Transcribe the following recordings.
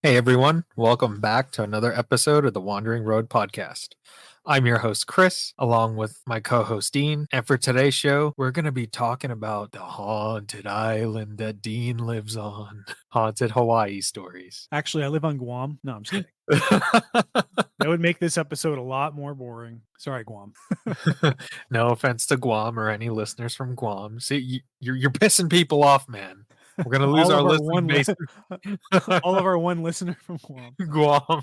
Hey everyone, welcome back to another episode of the Wandering Road Podcast. I'm your host Chris, along with my co-host Dean, and for today's show, we're going to be talking about the haunted island that Dean lives on, haunted Hawaii stories. Actually, I live on Guam. No, I'm just kidding. That would make this episode a lot more boring. Sorry, Guam. No offense to Guam or any listeners from Guam. See, you're pissing people off, man. We're going to lose all our of our listening one, base. all of our one listener from Guam. Guam.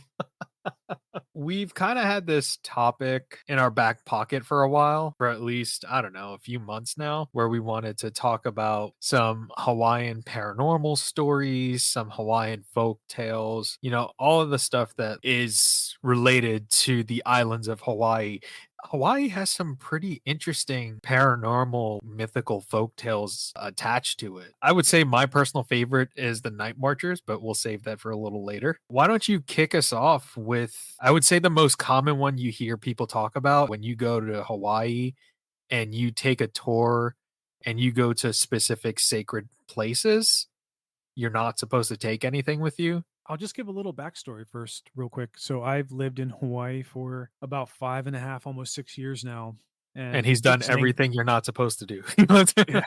We've kind of had this topic in our back pocket for a while, for at least, I don't know, a few months now, where we wanted to talk about some Hawaiian paranormal stories, some Hawaiian folk tales, all of the stuff that is related to the islands of Hawaii. Hawaii has some pretty interesting paranormal mythical folk tales attached to it. I would say my personal favorite is the Night Marchers, but we'll save that for a little later. Why don't you kick us off with, I would say, the most common one you hear people talk about when you go to Hawaii and you take a tour and you go to specific sacred places. You're not supposed to take anything with you. I'll just give a little backstory first, real quick. So I've lived in Hawaii for about 5.5, almost 6 years now. And he's done everything you're not supposed to do. Yeah.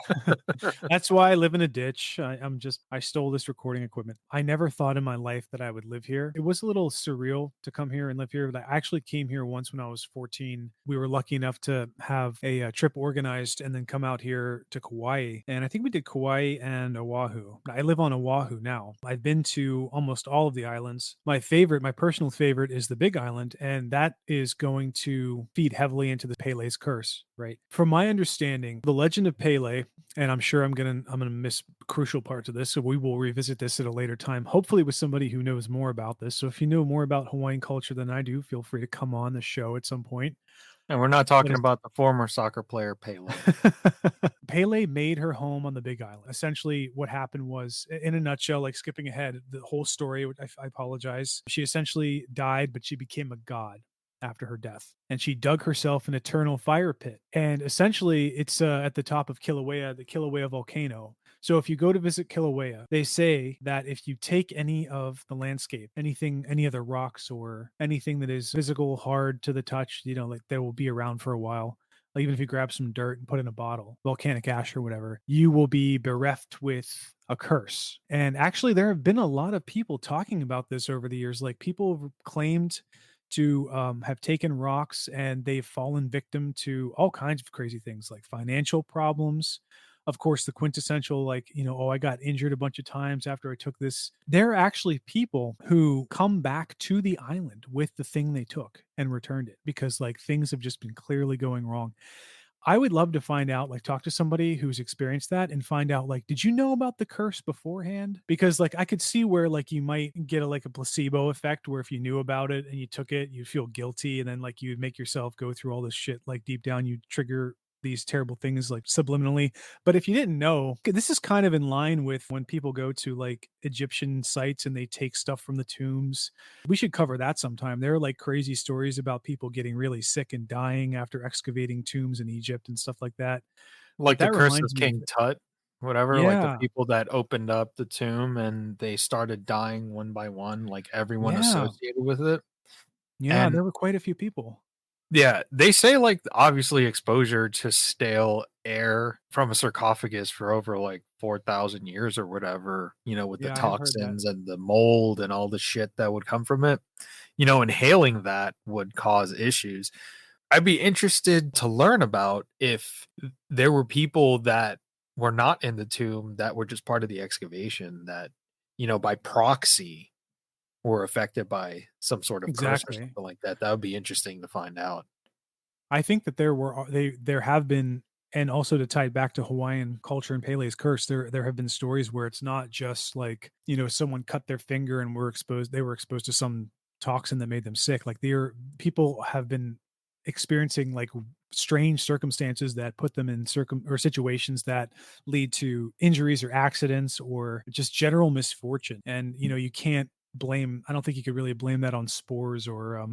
That's why I live in a ditch. I stole this recording equipment. I never thought in my life that I would live here. It was a little surreal to come here and live here. But I actually came here once when I was 14. We were lucky enough to have a trip organized and then come out here to Kauai. And I think we did Kauai and Oahu. I live on Oahu now. I've been to almost all of the islands. My personal favorite is the Big Island, and that is going to feed heavily into the Pele's curse. Right. From my understanding, the legend of Pele, and I'm sure I'm gonna miss crucial parts of this, so we will revisit this at a later time, hopefully with somebody who knows more about this. So if you know more about Hawaiian culture than I do, feel free to come on the show at some point. And we're not talking about the former soccer player Pele. Pele made her home on the Big Island. Essentially, what happened was, in a nutshell, like skipping ahead, the whole story, I apologize. She essentially died, but she became a god after her death, and she dug herself an eternal fire pit. And essentially, it's at the top of Kilauea, the Kilauea volcano. So if you go to visit Kilauea, they say that if you take any of the landscape, any of the rocks or anything that is physical, hard to the touch, like they will be around for a while. Like even if you grab some dirt and put in a bottle, volcanic ash or whatever, you will be bereft with a curse. And actually, there have been a lot of people talking about this over the years. Like people have claimed to have taken rocks and they've fallen victim to all kinds of crazy things like financial problems. Of course, the quintessential, like, oh, I got injured a bunch of times after I took this. There are actually people who come back to the island with the thing they took and returned it because like things have just been clearly going wrong. I would love to find out, like, talk to somebody who's experienced that and find out, like, did you know about the curse beforehand? Because, like, I could see where, like, you might get a placebo effect where if you knew about it and you took it, you'd feel guilty. And then, like, you'd make yourself go through all this shit, like, deep down, you'd trigger these terrible things like subliminally. But if you didn't know, this is kind of in line with when people go to like Egyptian sites and they take stuff from the tombs. We should cover that sometime. There are like crazy stories about people getting really sick and dying after excavating tombs in Egypt and stuff like that. Like the That curse of reminds me of King it. Tut, whatever, like the Yeah. people that opened up the tomb and they started dying one by one, like everyone Yeah. associated with it. Yeah. And There were quite a few people. yeah, they say like obviously exposure to stale air from a sarcophagus for over like 4,000 years or whatever, with the Yeah. I've heard that. toxins and the mold and all the shit that would come from it, inhaling that would cause issues. I'd be interested to learn about if there were people that were not in the tomb that were just part of the excavation that, by proxy were affected by some sort of curse or Exactly. something like that. That would be interesting to find out. I think that there have been, and also to tie it back to Hawaiian culture and Pele's curse, there have been stories where it's not just like, someone cut their finger and they were exposed to some toxin that made them sick. Like people have been experiencing like strange circumstances that put them in situations that lead to injuries or accidents or just general misfortune. And you can't blame, I don't think you could really blame that on spores or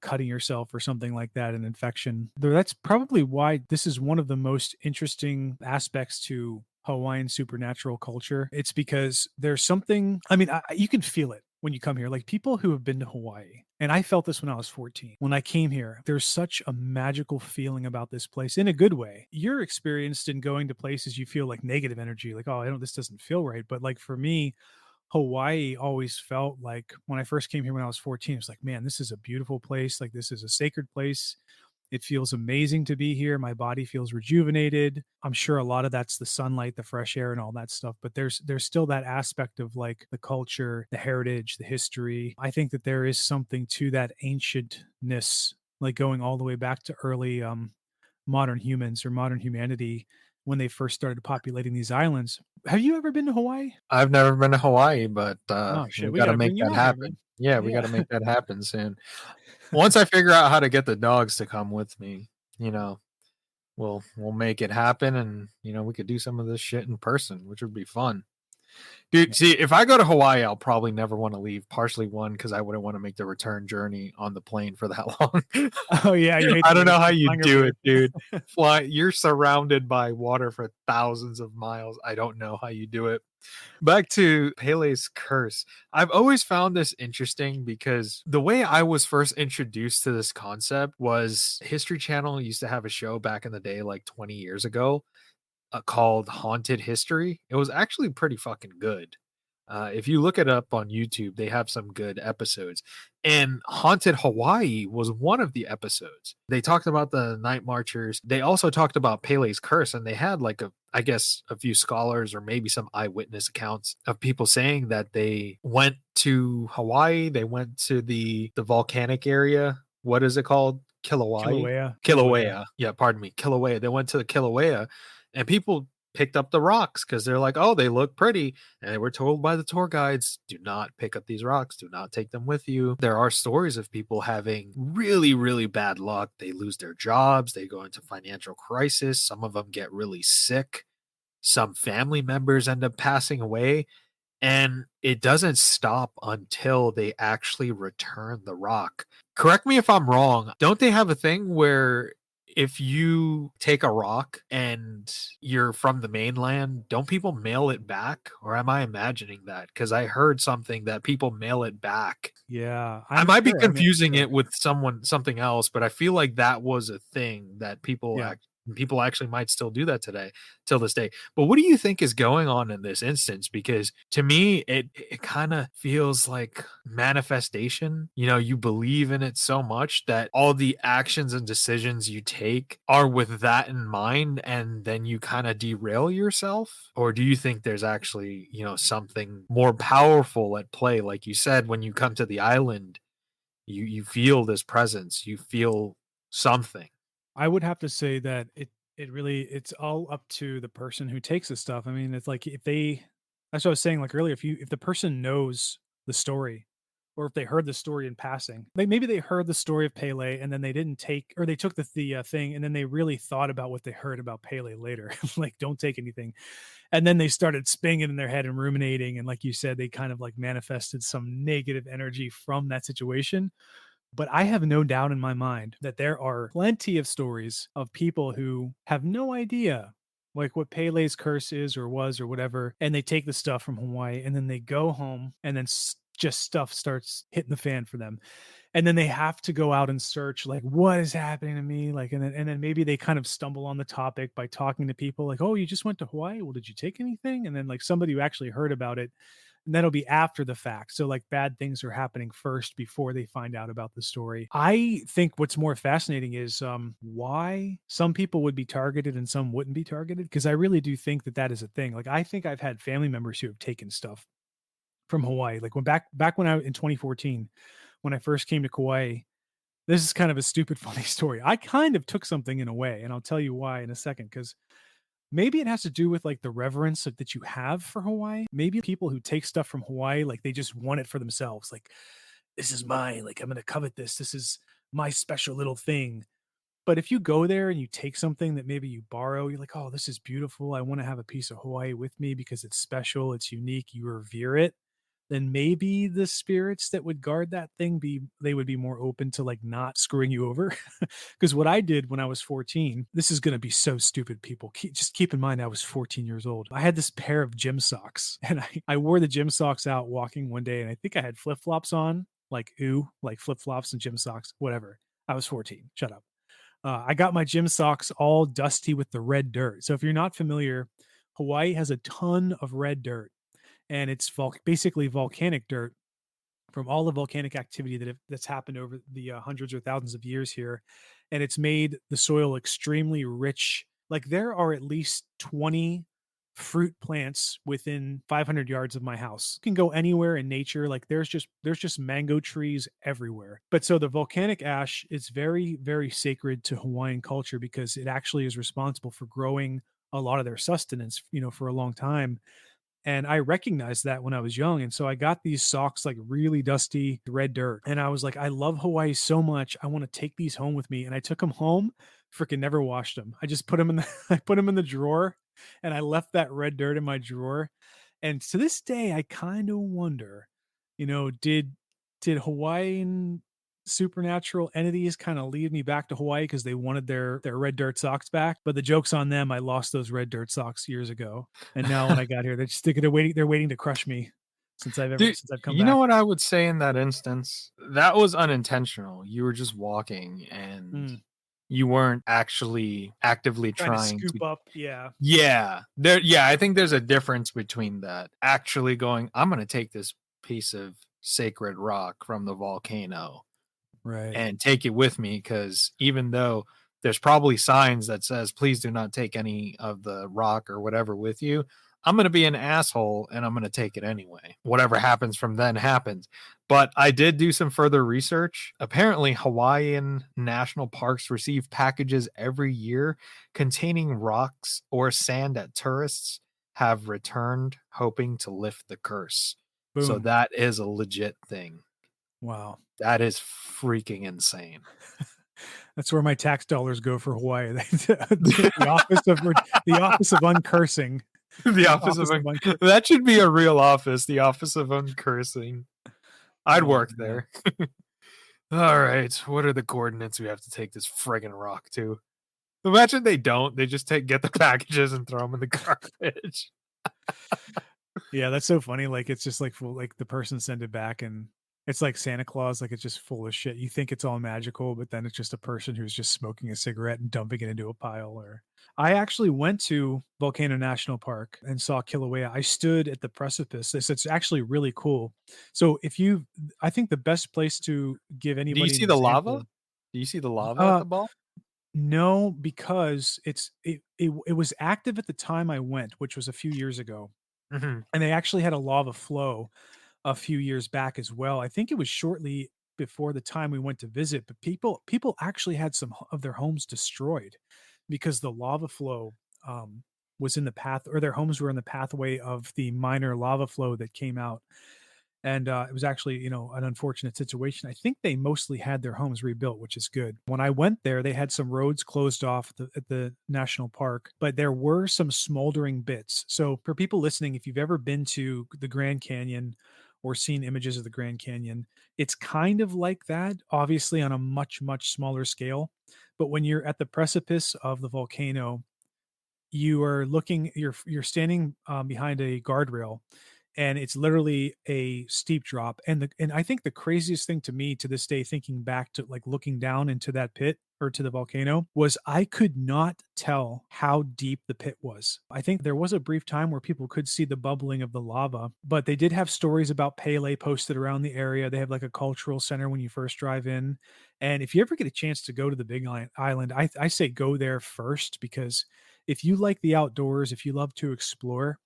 cutting yourself or something like that, an infection. That's probably why this is one of the most interesting aspects to Hawaiian supernatural culture. It's because there's something, I mean, you can feel it when you come here, like people who have been to Hawaii, and I felt this when I was 14. When I came here, there's such a magical feeling about this place in a good way. You're experienced in going to places you feel like negative energy, like, oh, I don't, this doesn't feel right. But like for me, Hawaii always felt like when I first came here when I was 14, it was like, man, this is a beautiful place. Like, this is a sacred place. It feels amazing to be here. My body feels rejuvenated. I'm sure a lot of that's the sunlight, the fresh air, and all that stuff. But there's still that aspect of like the culture, the heritage, the history. I think that there is something to that ancientness, like going all the way back to early modern humans or modern humanity when they first started populating these islands. Have you ever been to Hawaii? I've never been to Hawaii, but, Oh shit, we we gotta gotta make bring you that out here, happen. man. Yeah, we Yeah. gotta make that happen soon. Once I figure out how to get the dogs to come with me, you know, we'll make it happen and, we could do some of this shit in person, which would be fun. Dude, Yeah. see, if I go to Hawaii, I'll probably never wanna leave, partially one because I wouldn't wanna make the return journey on the plane for that long. Oh yeah, you hate I the don't know how ocean you flying over do there. it, dude. You're surrounded by water for thousands of miles. I don't know how you do it. Back to Pele's curse. I've always found this interesting because the way I was first introduced to this concept was History Channel used to have a show back in the day, like 20 years ago, called Haunted History. It was actually pretty fucking good. If you look it up on YouTube, they have some good episodes. And Haunted Hawaii was one of the episodes. They talked about the night marchers. They also talked about Pele's curse, and they had like I guess, a few scholars or maybe some eyewitness accounts of people saying that they went to Hawaii. They went to the volcanic area. What is it called? Kilauea. Kilauea, Kilauea. Kilauea. Yeah, pardon me. Kilauea. They went to the Kilauea, and people picked up the rocks because they're like, oh, they look pretty. And they were told by the tour guides, do not pick up these rocks, do not take them with you. There are stories of people having really, really bad luck. They lose their jobs, they go into financial crisis. Some of them get really sick. Some family members end up passing away. And it doesn't stop until they actually return the rock. Correct me if I'm wrong. Don't they have a thing where if you take a rock and you're from the mainland, don't people mail it back? Or am I imagining that? Because I heard something that people mail it back. Yeah, I I'm might be sure. I mean, I'm confusing sure. it with something else, but I feel like that was a thing that Yeah. people actually might still do that today till this day. But what do you think is going on in this instance? Because to me, it kind of feels like manifestation. You believe in it so much that all the actions and decisions you take are with that in mind, and then you kind of derail yourself. Or do you think there's actually, something more powerful at play? Like you said, when you come to the island, you feel this presence, you feel something. I would have to say that it really it's all up to the person who takes this stuff. I mean, it's like if they that's what I was saying like earlier, if the person knows the story or if they heard the story in passing, maybe they heard the story of Pele and then they didn't take or they took the thing and then they really thought about what they heard about Pele later. Like don't take anything. And then they started spinning it in their head and ruminating and like you said they kind of like manifested some negative energy from that situation, but I have no doubt in my mind that there are plenty of stories of people who have no idea like what Pele's curse is or was or whatever, and they take the stuff from Hawaii and then they go home and then just stuff starts hitting the fan for them. And then they have to go out and search like what is happening to me like and then maybe they kind of stumble on the topic by talking to people like, "Oh, you just went to Hawaii? Well, did you take anything?" And then like somebody who actually heard about it and that'll be after the fact. So like bad things are happening first before they find out about the story. I think what's more fascinating is why some people would be targeted and some wouldn't be targeted because I really do think that that is a thing. Like I think I've had family members who have taken stuff from Hawaii. Like when back when I in 2014 when I first came to Kauai, this is kind of a stupid funny story. I kind of took something in a way and I'll tell you why in a second cuz maybe it has to do with, like, the reverence that you have for Hawaii. Maybe people who take stuff from Hawaii, like, they just want it for themselves, like, "This is mine, like, I'm gonna covet this. This is my special little thing." But if you go there and you take something that maybe you borrow, you're like, "Oh, this is beautiful. I wanna have a piece of Hawaii with me because it's special, it's unique." You revere it, then maybe the spirits that would guard that thing they would be more open to like not screwing you over. Because what I did when I was 14, this is going to be so stupid, people. Just keep in mind, I was 14 years old. I had this pair of gym socks, and I wore the gym socks out walking one day, and I think I had flip flops on, like, ooh, like flip flops and gym socks, whatever. I was 14. Shut up. I got my gym socks all dusty with the red dirt. So if you're not familiar, Hawaii has a ton of red dirt, and it's basically volcanic dirt from all the volcanic activity that's happened over the hundreds or thousands of years here, and it's made the soil extremely rich. Like there are at least 20 fruit plants within 500 yards of my house. You can go anywhere in nature. Like there's just mango trees everywhere. But so the volcanic ash is very very sacred to Hawaiian culture because it actually is responsible for growing a lot of their sustenance, for a long time, and I recognized that when I was young. And so I got these socks, like really dusty red dirt. And I was like, I love Hawaii so much. I want to take these home with me. And I took them home, freaking never washed them. I just put them in the I put them in the drawer, and I left that red dirt in my drawer. And to this day, I kind of wonder, did Hawaiian supernatural entities kind of lead me back to Hawaii because they wanted their red dirt socks back? But the joke's on them. I lost those red dirt socks years ago. And now when I got here, they're waiting to crush me Dude, since I've come you know back. what I would say in that instance? That was unintentional. You were just walking and Mm, you weren't actually actively trying to trying to. scoop up. Yeah. Yeah, I think there's a difference between that. Actually going, I'm gonna take this piece of sacred rock from the volcano Right. and take it with me because even though there's probably signs that says please do not take any of the rock or whatever with you, I'm going to be an asshole and I'm going to take it anyway. Whatever happens from then happens. But I did do some further research. Apparently Hawaiian national parks receive packages every year containing rocks or sand that tourists have returned hoping to lift the curse. So Boom. that is a legit thing. Wow. That is freaking insane. That's where my tax dollars go for Hawaii. the office of uncursing. The The office of office of uncursing. that should be a real office, the office of uncursing. I'd Oh work man. there. All right, what are the coordinates we have to take this friggin' rock to? Imagine they don't. They just get the packages and throw them in the garbage. Yeah, that's so funny. Like it's just like full, like the person sent it back, and it's like Santa Claus, like it's just full of shit. You think it's all magical, but then it's just a person who's just smoking a cigarette and dumping it into a pile. Or I actually went to Volcano National Park and saw Kilauea. I stood at the precipice. It's actually really cool. So I think the best place to give Do you anybody an see the lava? example. Do you see the lava at Uh, the ball? no, because it was active at the time I went, which was a few years ago, Mhm. and they actually had a lava flow a few years back as well. I think it was shortly before the time we went to visit, but people actually had some of their homes destroyed because the lava flow was in the path, or their homes were in the pathway of the minor lava flow that came out. And it was actually, an unfortunate situation. I think they mostly had their homes rebuilt, which is good. When I went there, they had some roads closed off at the national park, but there were some smoldering bits. So for people listening, if you've ever been to the Grand Canyon or seen images of the Grand Canyon, it's kind of like that, obviously on a much, much smaller scale. But when you're at the precipice of the volcano, you're standing behind a guardrail, and it's literally a steep drop. And I think the craziest thing to me to this day, thinking back to like looking down into that pit or to the volcano, was I could not tell how deep the pit was. I think there was a brief time where people could see the bubbling of the lava, but they did have stories about Pele posted around the area. They have like a cultural center when you first drive in. And if you ever get a chance to go to the Big Island, I say go there first, because if you like the outdoors, if you love to explore,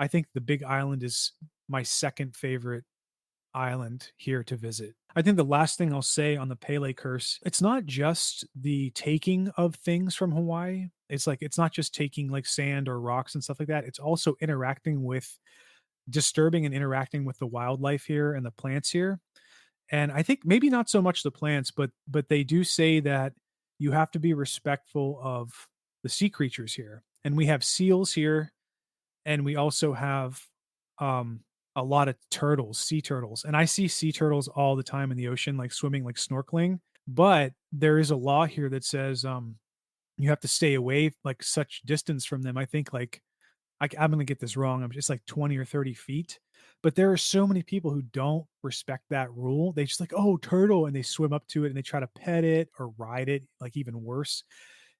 I think the Big Island is my second favorite island here to visit. I think the last thing I'll say on the Pele curse, it's not just the taking of things from Hawaii. It's not just taking like sand or rocks and stuff like that. It's also disturbing and interacting with the wildlife here and the plants here. And I think maybe not so much the plants, but they do say that you have to be respectful of the sea creatures here. And we have seals here, and we also have um a lot of turtles, sea turtles, and I see sea turtles all the time in the ocean, like swimming, like snorkeling. But there is a law here that says you have to stay away like such distance from them. I think like I'm gonna get this wrong. I'm just like 20 or 30 feet. But there are so many people who don't respect that rule. They just like, oh, turtle, and they swim up to it and they try to pet it or ride it, like even worse,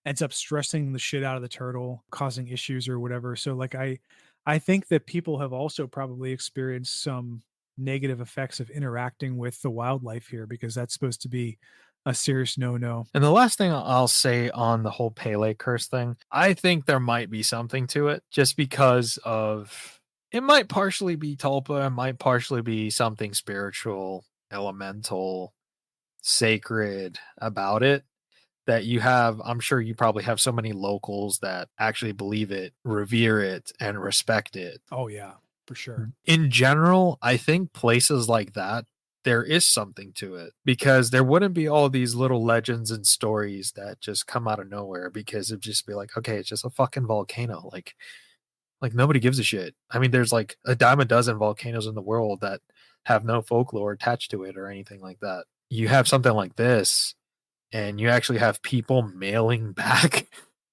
ends up stressing the shit out of the turtle, causing issues or whatever. So like I think that people have also probably experienced some negative effects of interacting with the wildlife here because that's supposed to be a serious no-no. And the last thing I'll say on the whole Pele curse thing, I think there might be something to it just because of it might partially be Tulpa, it might partially be something spiritual, elemental, sacred about it that you have. I'm sure you probably have so many locals that actually believe it, revere it, and respect it. Oh yeah, for sure. In general, I think places like that, there is something to it because there wouldn't be all these little legends and stories that just come out of nowhere because it'd just be like, okay, it's just a fucking volcano. Like nobody gives a shit. I mean, there's like a dime a dozen volcanoes in the world that have no folklore attached to it or anything like that. You have something like this, and you actually have people mailing back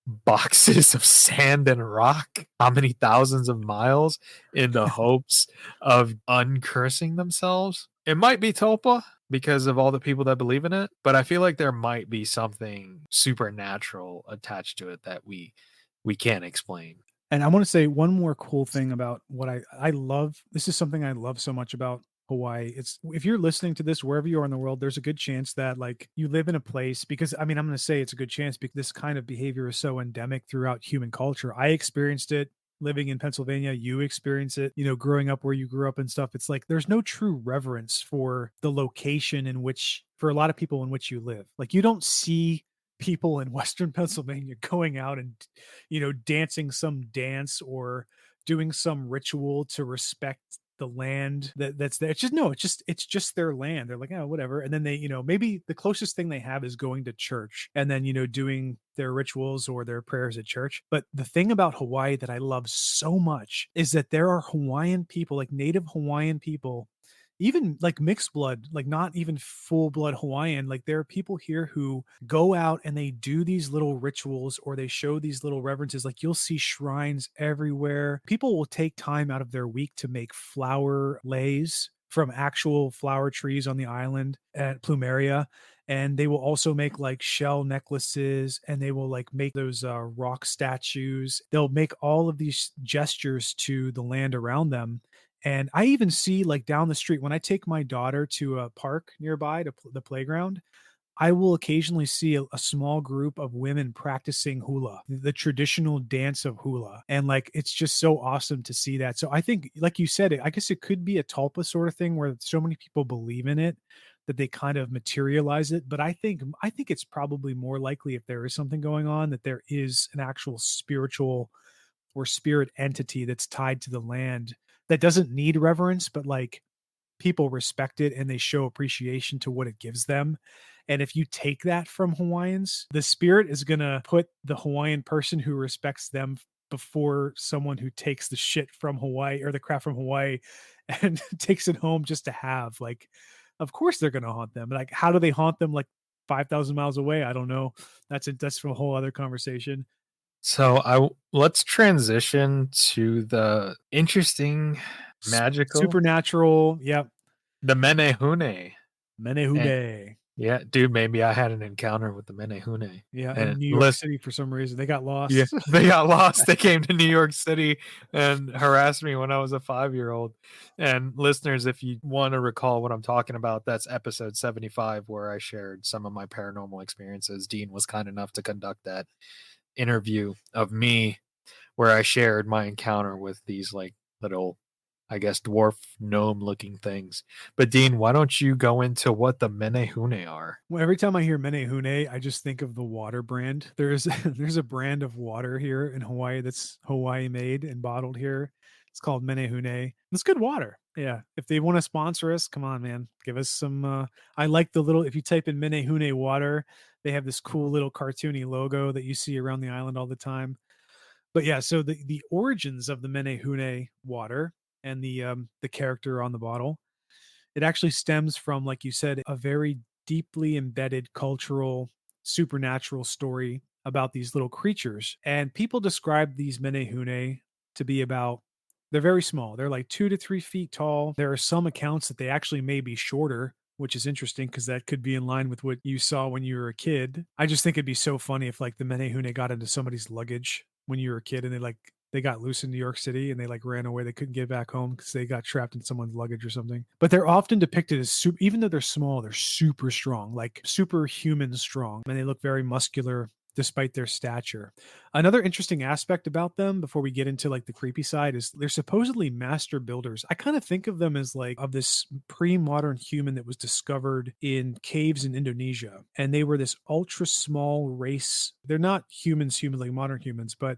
boxes of sand and rock how many thousands of miles in the hopes of uncursing themselves. It might be Tulpa because of all the people that believe in it, but I feel like there might be something supernatural attached to it that we can't explain. And I wanna say one more cool thing about what I love this is something I love so much about Hawaii. It's if you're listening to this wherever you are in the world, there's a good chance that, like, you live in a place because I mean, I'm gonna say it's a good chance because this kind of behavior is so endemic throughout human culture. I experienced it living in Pennsylvania, you experience it, growing up where you grew up and stuff. It's like there's no true reverence for the location in which for a lot of people in which you live. Like, you don't see people in Western Pennsylvania going out and dancing some dance or doing some ritual to respect the land that's there. It's just no, it's just their land. They're like, oh, whatever. And then they, maybe the closest thing they have is going to church and then, doing their rituals or their prayers at church. But the thing about Hawaii that I love so much is that there are Hawaiian people, like native Hawaiian people, even like mixed blood, like not even full blood Hawaiian. Like there are people here who go out and they do these little rituals or they show these little reverences. Like you'll see shrines everywhere. People will take time out of their week to make flower leis from actual flower trees on the island at Plumeria. And they will also make like shell necklaces and they will like make those rock statues. They'll make all of these gestures to the land around them. And I even see like down the street when I take my daughter to a park nearby to the playground, I will occasionally see a small group of women practicing hula, the traditional dance of hula. And like, it's just so awesome to see that. So I think, like you said, I guess it could be a tulpa sort of thing where so many people believe in it that they kind of materialize it. But I think it's probably more likely if there is something going on that there is an actual spiritual or spirit entity that's tied to the land that doesn't need reverence, but like people respect it and they show appreciation to what it gives them. And if you take that from Hawaiians, the spirit is going to put the Hawaiian person who respects them before someone who takes the shit from Hawaii or the crap from Hawaii and takes it home just to have. Like, of course they're going to haunt them. Like, how do they haunt them? Like 5,000 miles away? I don't know. That's for a whole other conversation. So let's transition to the interesting magical Supernatural. Yep. the menehune. And Menehune. yeah, dude, maybe I had an encounter with the menehune. Yeah, in And New York listen, City for some reason, they got yeah, lost. they got lost. They came to New York City and harassed me when I was a 5-year-old. And listeners, if you want to recall what I'm talking about, that's episode 75 where I shared some of my paranormal experiences. Dean was kind enough to conduct that interview of me where I shared my encounter with these like little, I guess, dwarf gnome looking things. But Dean, why don't you go into what the menehune are? Well, every time I hear Menehune, I just think of the water brand. There's there's a brand of water here in Hawaii that's Hawaii made and bottled here. It's called Menehune. It's good water. Yeah. If they want to sponsor us, come on, man. Give us some I like the little if you type in Menehune water, they have this cool little cartoony logo that you see around the island all the time. But yeah, so the origins of the Menehune water and the character on the bottle. It actually stems from, like you said, a very deeply embedded cultural, supernatural story about these little creatures. And people describe these menehune to be about, they're very small. They're like 2 to 3 feet tall. There are some accounts that they actually may be shorter, which is interesting because that could be in line with what you saw when you were a kid. I just think it'd be so funny if like the menehune got into somebody's luggage when you were a kid and they got loose in New York City and they like ran away. They couldn't get back home because they got trapped in someone's luggage or something. But they're often depicted as super, even though they're small, they're super strong, like superhuman strong, and they look very muscular despite their stature. Another interesting aspect about them before we get into like the creepy side is they're supposedly master builders. I kind of think of them as like of this pre-modern human that was discovered in caves in Indonesia. And they were this ultra small race. They're not humans like modern humans, but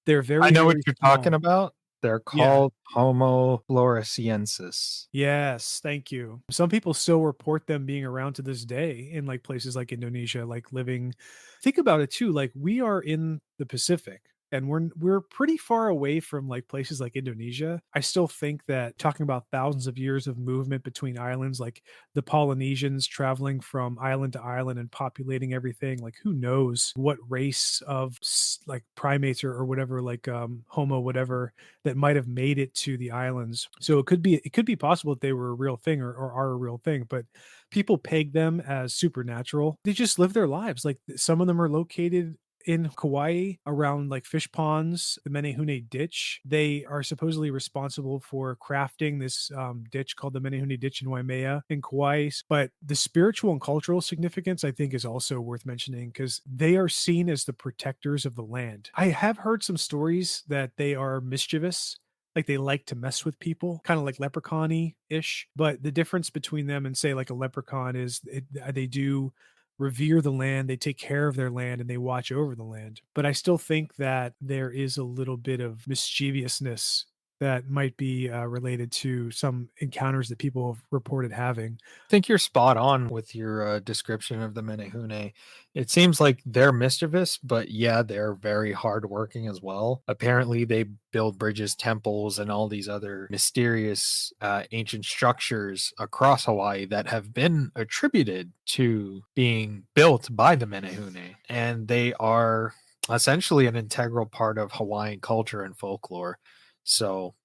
they're I very, know what very you're talking small. about. They're Yeah. called Homo floresiensis. Yes, thank you. Some people still report them being around to this day in like places like Indonesia, like living. Think about it too. Like we are in the Pacific and we're pretty far away from like places like Indonesia. I still think that talking about thousands of years of movement between islands, like the Polynesians traveling from island to island and populating everything, like who knows what race of like primates or whatever, like Homo whatever that might have made it to the islands. So it could be possible that they were a real thing or are a real thing, but people peg them as supernatural. They just live their lives. Like some of them are located in Kauai around like fish ponds, the Menehune ditch. They are supposedly responsible for crafting this ditch called the Menehune ditch in Waimea in Kauai. But the spiritual and cultural significance, I think, is also worth mentioning because they are seen as the protectors of the land. I have heard some stories that they are mischievous, like they like to mess with people, kind of like leprechaun ish. But the difference between them and say like a leprechaun is they do revere the land, they take care of their land, and they watch over the land. But I still think that there is a little bit of mischievousness that might be related to some encounters that people have reported having. Think you're spot on with your description of the Menehune. It seems like they're mischievous, but yeah, they're very hardworking as well. Apparently, they build bridges, temples, and all these other mysterious ancient structures across Hawaii that have been attributed to being built by the Menehune. And they are essentially an integral part of Hawaiian culture and folklore. So,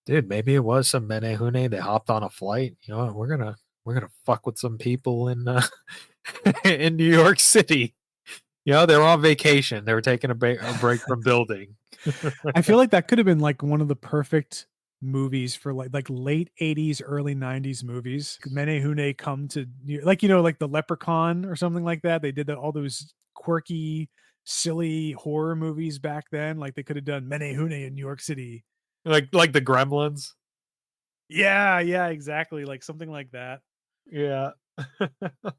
dude, maybe it was some menehune. They hopped on a flight. You know, we're gonna fuck with some people in in New York City. You know, they were on vacation. They were taking a break from building. I feel like that could have been like one of the perfect movies for like late 80s, early 90s movies. Menehune come to like like the Leprechaun or something like that. They did all those quirky, silly horror movies back then. Like they could have done Menehune in New York City. Like the Gremlins. Yeah, yeah, exactly. Like something like that. Yeah.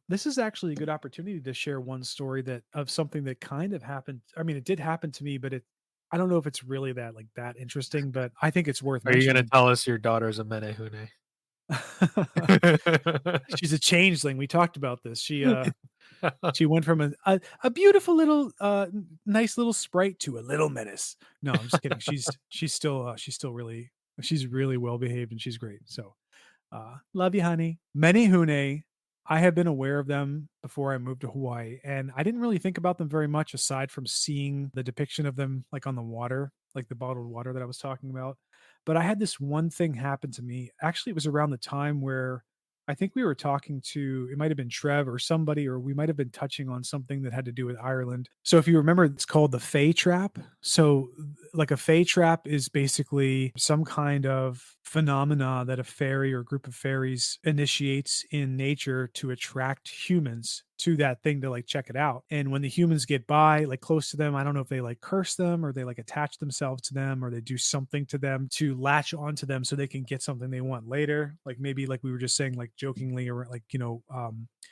This is actually a good opportunity to share one story that of something that kind of happened. I mean, it did happen to me, but I don't know if it's really that interesting, but I think it's worth Are you gonna mentioning. tell us your daughter's a menehune? She's a changeling. We talked about this. She went from a beautiful little nice little sprite to a little menace. No, I'm just kidding. She's still really she's really well behaved and she's great. So love you, honey. Menehune, I have been aware of them before I moved to Hawaii, and I didn't really think about them very much aside from seeing the depiction of them like on the water, like the bottled water that I was talking about. But I had this one thing happen to me. Actually, it was around the time where I think we were talking to, it might have been Trev or somebody, or we might have been touching on something that had to do with Ireland. So if you remember, it's called the Fae Trap. So like a Fae Trap is basically some kind of phenomena that a fairy or group of fairies initiates in nature to attract humans to that thing to like check it out. And when the humans get by, like close to them, I don't know if they like curse them or they like attach themselves to them or they do something to them to latch onto them so they can get something they want later. Like maybe like we were just saying, like jokingly, or like,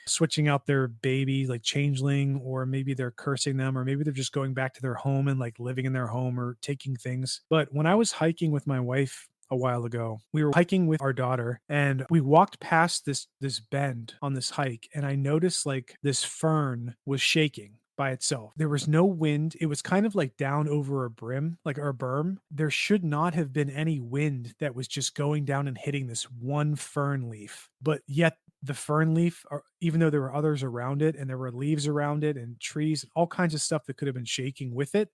switching out their baby, like changeling, or maybe they're cursing them, or maybe they're just going back to their home and like living in their home or taking things. But when I was hiking with my wife a while ago, we were hiking with our daughter and we walked past this bend on this hike and I noticed like this fern was shaking, by itself. There was no wind. It was kind of like down over a brim, like or a berm. There should not have been any wind that was just going down and hitting this one fern leaf. But yet the fern leaf, even though there were others around it and there were leaves around it and trees, all kinds of stuff that could have been shaking with it,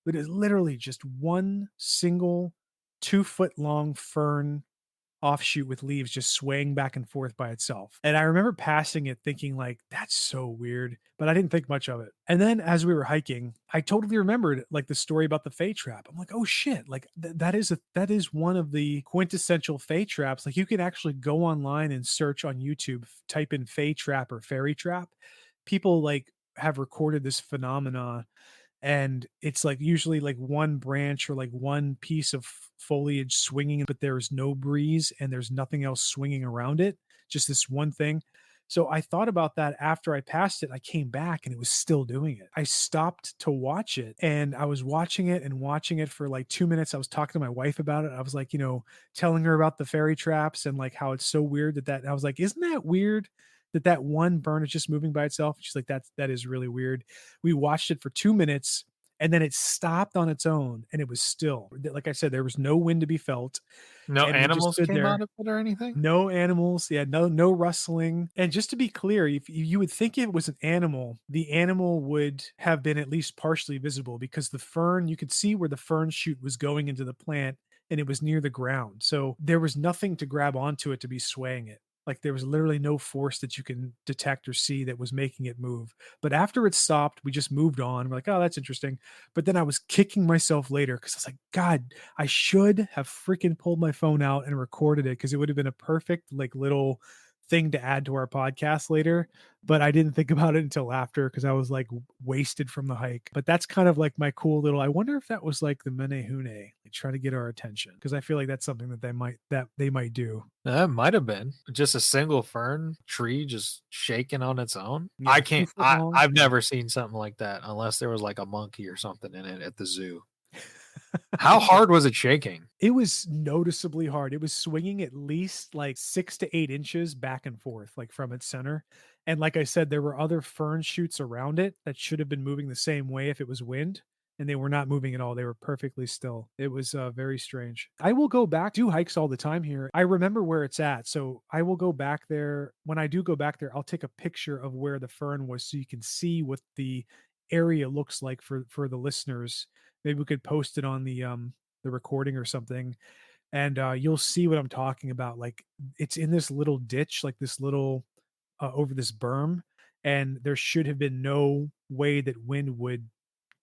but it's literally just one single 2 foot long fern offshoot with leaves just swaying back and forth by itself. And I remember passing it thinking like, that's so weird, but I didn't think much of it. And then as we were hiking, I totally remembered like the story about the Fey trap. I'm like, oh shit, like that is one of the quintessential Fey traps. Like you can actually go online and search on YouTube, type in Fey trap or fairy trap. People like have recorded this phenomena, and it's like usually like one branch or like one piece of foliage swinging, but there's no breeze and there's nothing else swinging around it, just this one thing. So I thought about that after I passed it. I came back and it was still doing it. I stopped to watch it and I was watching it and watching it for like 2 minutes. I was talking to my wife about it. I was like, telling her about the fairy traps and like how it's so weird that I was like, isn't that weird that one burn is just moving by itself? She's like, that is really weird. We watched it for 2 minutes and then it stopped on its own and it was still. Like I said, there was no wind to be felt. No And we just animals stood came there. out of it or anything? No animals, yeah, no rustling. And just to be clear, if you would think if it was an animal, the animal would have been at least partially visible because the fern, you could see where the fern shoot was going into the plant and it was near the ground. So there was nothing to grab onto it to be swaying it. Like there was literally no force that you can detect or see that was making it move. But after it stopped, we just moved on. We're like, oh, that's interesting. But then I was kicking myself later because I was like, God, I should have freaking pulled my phone out and recorded it because it would have been a perfect like little thing to add to our podcast later. But I didn't think about it until after because I was like wasted from the hike. But that's kind of like my cool little. I wonder if that was like the menehune, like try to get our attention because I feel like that's something that they might do. That might have been just a single fern tree just shaking on its own. I Yeah, two can't. foot long. I've Yeah. never seen something like that unless there was like a monkey or something in it at the zoo. How hard was it shaking? It was noticeably hard. It was swinging at least like 6 to 8 inches back and forth, like, from its center, and like I said, there were other fern shoots around it that should have been moving the same way if it was wind, and they were not moving at all. They were perfectly still. It was, very strange. I will go back do hikes all the time here. I remember where it's at, so I will go back there. When I do go back there, I'll take a picture of where the fern was so you can see what the area looks like for the listeners. Maybe we could post it on the recording or something, and you'll see what I'm talking about. Like it's in this little ditch, like this little over this berm, and there should have been no way that wind would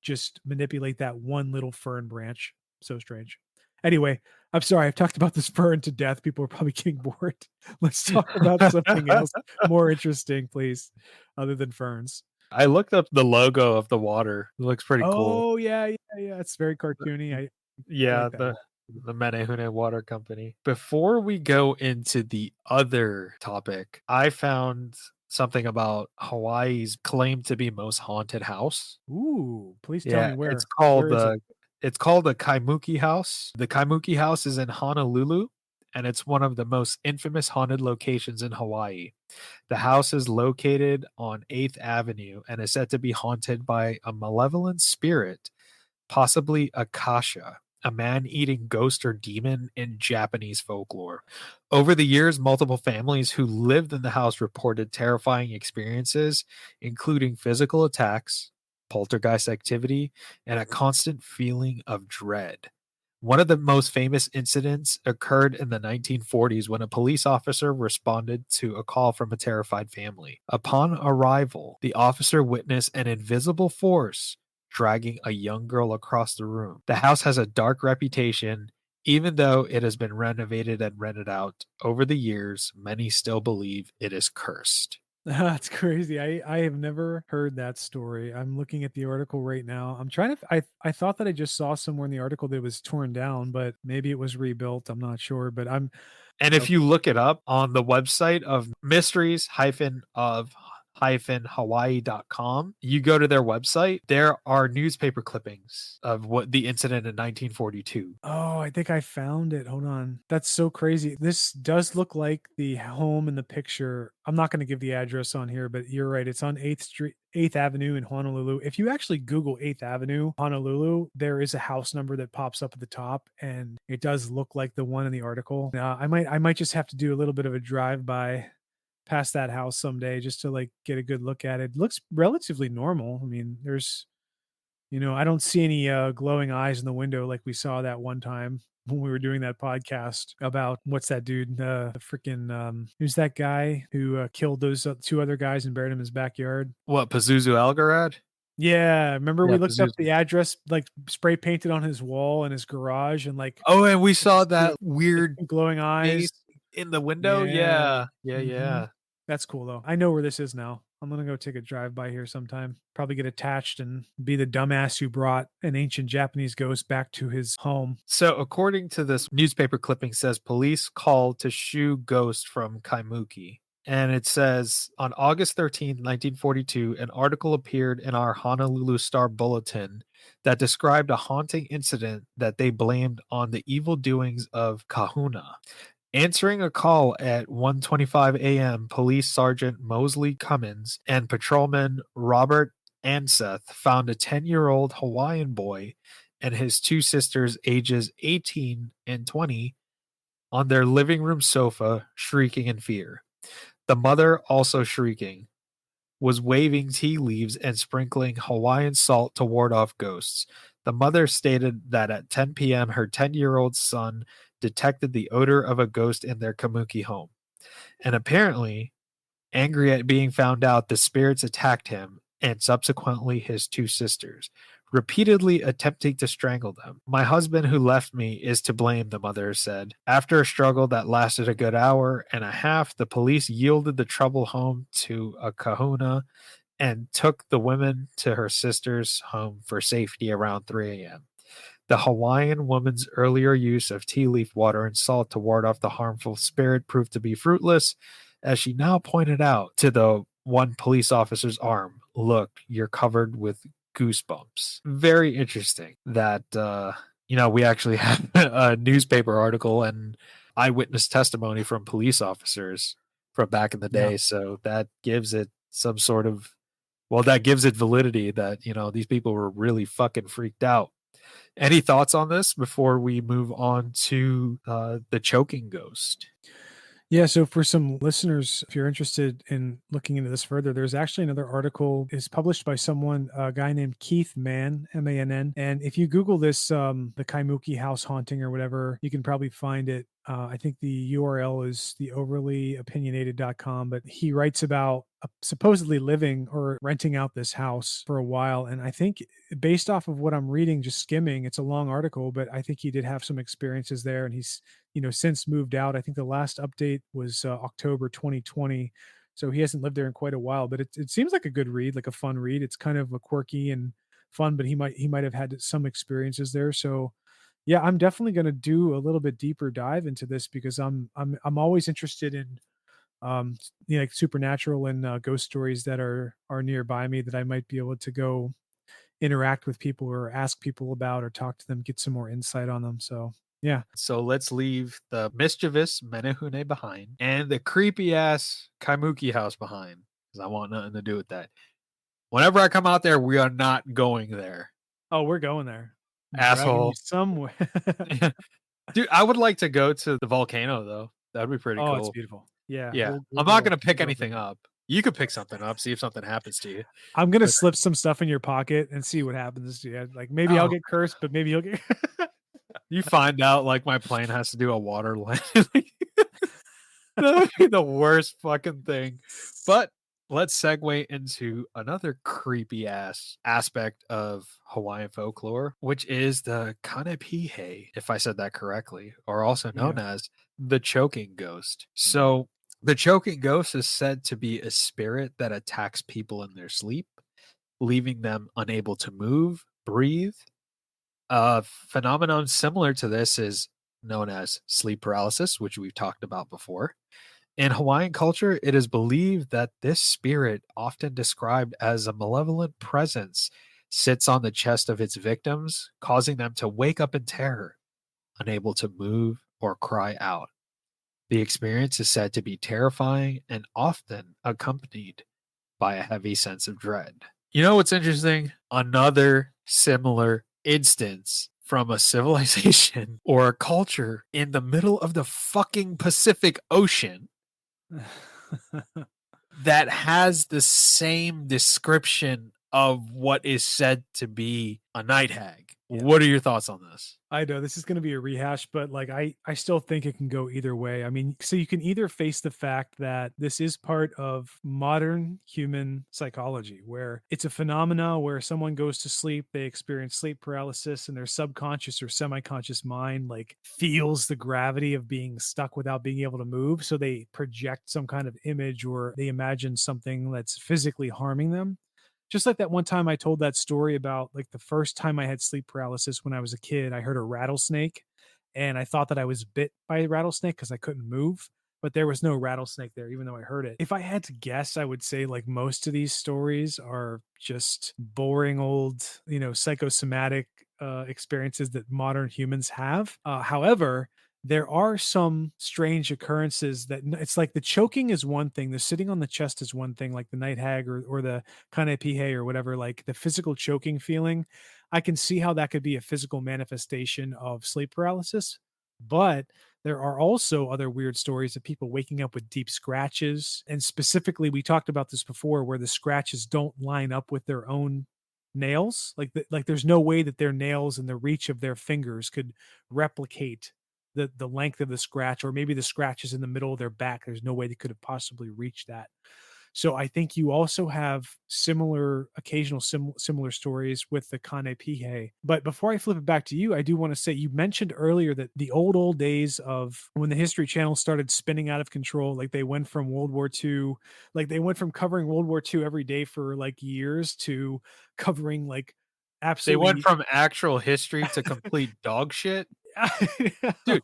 just manipulate that one little fern branch. So strange. Anyway, I'm sorry, I've talked about this fern to death. People are probably getting bored. Let's talk about something else more interesting, please, other than ferns. I looked up the logo of the water. It looks pretty cool. Oh yeah, yeah, yeah. It's very cartoony. I Yeah, like that. the Menehune Water Company. Before we go into the other topic, I found something about Hawaii's claim to be most haunted house. Ooh, please tell Yeah, me where. Where is it? it's called the Kaimuki House. The Kaimuki House is in Honolulu, and it's one of the most infamous haunted locations in Hawaii. The house is located on 8th Avenue and is said to be haunted by a malevolent spirit, possibly Akasha, a man-eating ghost or demon in Japanese folklore. Over the years, multiple families who lived in the house reported terrifying experiences, including physical attacks, poltergeist activity, and a constant feeling of dread. One of the most famous incidents occurred in the 1940s when a police officer responded to a call from a terrified family. Upon arrival, the officer witnessed an invisible force dragging a young girl across the room. The house has a dark reputation. Even though it has been renovated and rented out over the years, many still believe it is cursed. That's crazy. I have never heard that story. I'm looking at the article right now. I'm trying to I thought that I just saw somewhere in the article that it was torn down, but maybe it was rebuilt. I'm not sure, but I'm And if okay. you look it up on the website of mysteries hyphen of hawaii.com, you go to their website, there are newspaper clippings of what the incident in 1942. Oh, I think I found it. Hold on. That's so crazy. This does look like the home in the picture. I'm not going to give the address on here, but you're right. It's on 8th Street, 8th Avenue in Honolulu. If you actually Google 8th Avenue, Honolulu, there is a house number that pops up at the top, and it does look like the one in the article. I might just have to do a little bit of a drive by past that house someday just to like get a good look at it. Looks relatively normal. I mean, I don't see any, glowing eyes in the window like we saw that one time when we were doing that podcast about what's that dude, the freaking, who's that guy who, killed those, 2 other guys and buried 'em in his backyard? What, Pazuzu Algarad? Yeah, remember Yeah, we looked up Pazuzu. the address, like, spray painted on his wall in his garage and, like, Oh, and we saw just that the weird 2 glowing eyes. face in the window? Yeah. Yeah. Yeah, Mhm. yeah. That's cool, though. I know where this is now. I'm gonna go take a drive by here sometime. Probably get attached and be the dumbass who brought an ancient Japanese ghost back to his home. So, according to this newspaper clipping, says police called to shoo ghost from Kaimuki. And it says on August 13th, 1942, an article appeared in our Honolulu Star Bulletin that described a haunting incident that they blamed on the evil doings of Kahuna. Answering a call at 1:25 a.m., Police Sergeant Mosley Cummins and Patrolman Robert Anseth found a 10-year-old Hawaiian boy and his 2 sisters, ages 18 and 20, on their living room sofa, shrieking in fear. The mother, also shrieking, was waving tea leaves and sprinkling Hawaiian salt to ward off ghosts. The mother stated that at 10 p.m., her 10-year-old son detected the odor of a ghost in their Kamuki home. And apparently, angry at being found out, the spirits attacked him and subsequently his 2 sisters, repeatedly attempting to strangle them. My husband, who left me, is to blame, the mother said. After a struggle that lasted a good hour and a half, the police yielded the troubled home to a kahuna and took the women to her sister's home for safety around 3 a.m. The Hawaiian woman's earlier use of tea leaf water and salt to ward off the harmful spirit proved to be fruitless, as she now pointed out to the one police officer's arm. Look, you're covered with goosebumps. Very interesting that, we actually have a newspaper article and eyewitness testimony from police officers from back in the Yeah. day. So that gives it some sort of, well, that gives it validity that, these people were really fucking freaked out. Any thoughts on this before we move on to the choking ghost? Yeah, so for some listeners, if you're interested in looking into this further, there's actually another article is published by someone, a guy named Keith Mann, M-A-N-N. And if you Google this, the Kaimuki house haunting or whatever, you can probably find it. I think the URL is the overlyopinionated.com, but he writes about supposedly living or renting out this house for a while. And I think based off of what I'm reading, just skimming, it's a long article, but I think he did have some experiences there and he's since moved out. I think the last update was October 2020. So he hasn't lived there in quite a while, but it seems like a good read, like a fun read. It's kind of a quirky and fun, but he might have had some experiences there. So yeah, I'm definitely going to do a little bit deeper dive into this because I'm always interested in like supernatural and ghost stories that are nearby me that I might be able to go interact with people or ask people about or talk to them, get some more insight on them. So yeah. So let's leave the mischievous menehune behind and the creepy ass Kaimuki house behind because I want nothing to do with that. Whenever I come out there, we are not going there, Oh, we're going there. I'm dragging you asshole. somewhere. Dude, I would like to go to the volcano though. That'd be pretty Oh, it's cool. beautiful. Yeah, Yeah, we'll I'm not go gonna we'll pick go for anything that. up. You could pick something up, see if something happens to you. I'm gonna But slip some stuff in your pocket and see what happens to you. Like, maybe I'll oh, get cursed, but maybe you'll get you find out like my plane has to do a water landing. That would be the worst fucking thing. But let's segue into another creepy ass aspect of Hawaiian folklore, which is the kanepihe, if I said that correctly, or also Yeah. known as the choking ghost. So the choking ghost is said to be a spirit that attacks people in their sleep, leaving them unable to move, breathe. A phenomenon similar to this is known as sleep paralysis, which we've talked about before. In Hawaiian culture, it is believed that this spirit, often described as a malevolent presence, sits on the chest of its victims, causing them to wake up in terror, unable to move or cry out. The experience is said to be terrifying and often accompanied by a heavy sense of dread. You know what's interesting? Another similar instance from a civilization or a culture in the middle of the fucking Pacific Ocean that has the same description of what is said to be a night hag. Yeah. What are your thoughts on this? I know this is gonna be a rehash, but, like, I still think it can go either way. I mean, so you can either face the fact that this is part of modern human psychology, where it's a phenomena where someone goes to sleep, they experience sleep paralysis, and their subconscious or semi-conscious mind, like, feels the gravity of being stuck without being able to move, so they project some kind of image or they imagine something that's physically harming them. Just like that one time I told that story about, like, the first time I had sleep paralysis when I was a kid, I heard a rattlesnake, and I thought that I was bit by a rattlesnake because I couldn't move, but there was no rattlesnake there even though I heard it. If I had to guess, I would say, like, most of these stories are just boring old, psychosomatic, experiences that modern humans have. However, there are some strange occurrences that it's like the choking is one thing, the sitting on the chest is one thing, like the night hag or the kanepihe or whatever, like the physical choking feeling. I can see how that could be a physical manifestation of sleep paralysis, but there are also other weird stories of people waking up with deep scratches. And specifically, we talked about this before, where the scratches don't line up with their own nails. Like there's no way that their nails and the reach of their fingers could replicate the length of the scratch, or maybe the scratch is in the middle of their back. There's no way they could have possibly reached that. So I think you also have similar occasional similar stories with the kanepihe. But before I flip it back to you, I do want to say you mentioned earlier that the old days of when the History Channel started spinning out of control, like they went from World War II, like they went from covering World War II every day for like years to covering like They went absolutely. from actual history to complete dog shit. Dude,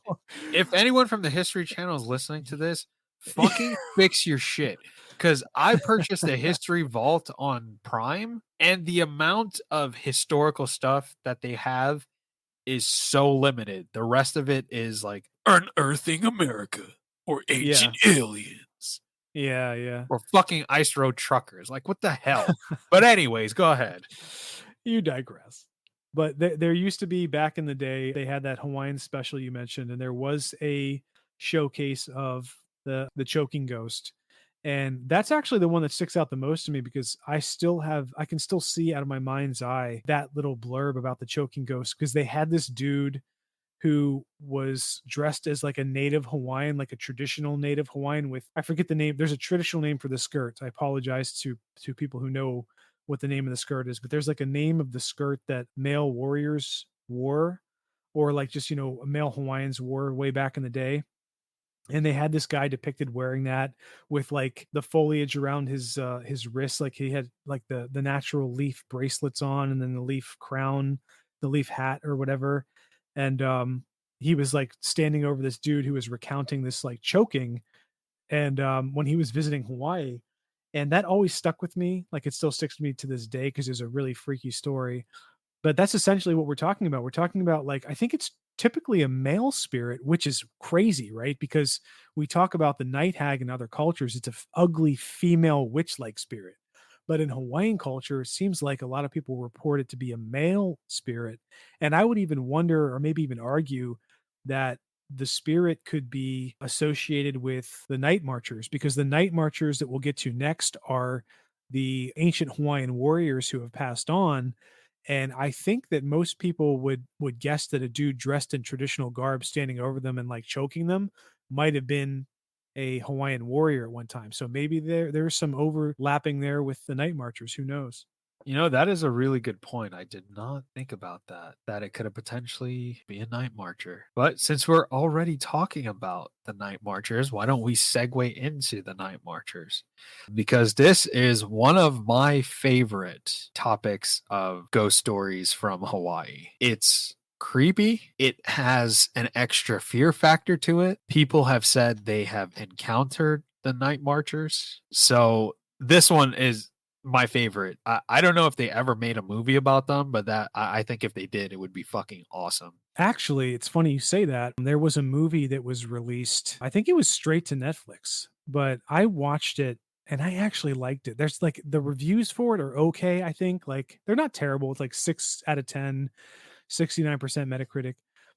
if anyone from the History Channel is listening to this, fucking fix your shit. Because I purchased a History Vault on Prime, and the amount of historical stuff that they have is so limited. The rest of it is like unearthing America or Yeah. ancient aliens Yeah, yeah. or fucking ice road truckers. Like, what the hell? But, anyways, go ahead. You digress. But there used to be back in the day, they had that Hawaiian special you mentioned, and there was a showcase of the choking ghost. And that's actually the one that sticks out the most to me because I can still see out of my mind's eye that little blurb about the choking ghost because they had this dude who was dressed as like a native Hawaiian, like a traditional native Hawaiian with I forget the name. There's a traditional name for the skirt. I apologize to people who know what the name of the skirt is, but there's like a name of the skirt that male warriors wore, or like just male Hawaiians wore way back in the day. And they had this guy depicted wearing that with like the foliage around his wrists, like he had like the natural leaf bracelets on, and then the leaf crown, the leaf hat or whatever. And he was like standing over this dude who was recounting this like choking, and when he was visiting Hawaii, and that always stuck with me. Like it still sticks with me to this day because it's a really freaky story. But that's essentially what we're talking about. We're talking about, like, I think it's typically a male spirit, which is crazy, right? Because we talk about the night hag in other cultures, it's a ugly female witch-like spirit. But in Hawaiian culture, it seems like a lot of people report it to be a male spirit. And I would even wonder, or maybe even argue, that the spirit could be associated with the night marchers, because the night marchers that we'll get to next are the ancient Hawaiian warriors who have passed on. And I think that most people would guess that a dude dressed in traditional garb standing over them and like choking them might have been a Hawaiian warrior at one time. So maybe there's some overlapping there with the night marchers. Who knows? You know, that is a really good point. I did not think about that, that it could have potentially be a night marcher. But since we're already talking about the night marchers, why don't we segue into the night marchers? Because this is one of my favorite topics of ghost stories from Hawaii. It's creepy. It has an extra fear factor to it. People have said they have encountered the Night Marchers. So this one is my favorite. I don't know if they ever made a movie about them, but I think if they did, it would be fucking awesome. Actually, it's funny you say that. There was a movie that was released. I think it was straight to Netflix, but I watched it and I actually liked it. There's like the reviews for it are okay, I think. Like they're not terrible. It's like 6 out of 10, 69% Metacritic,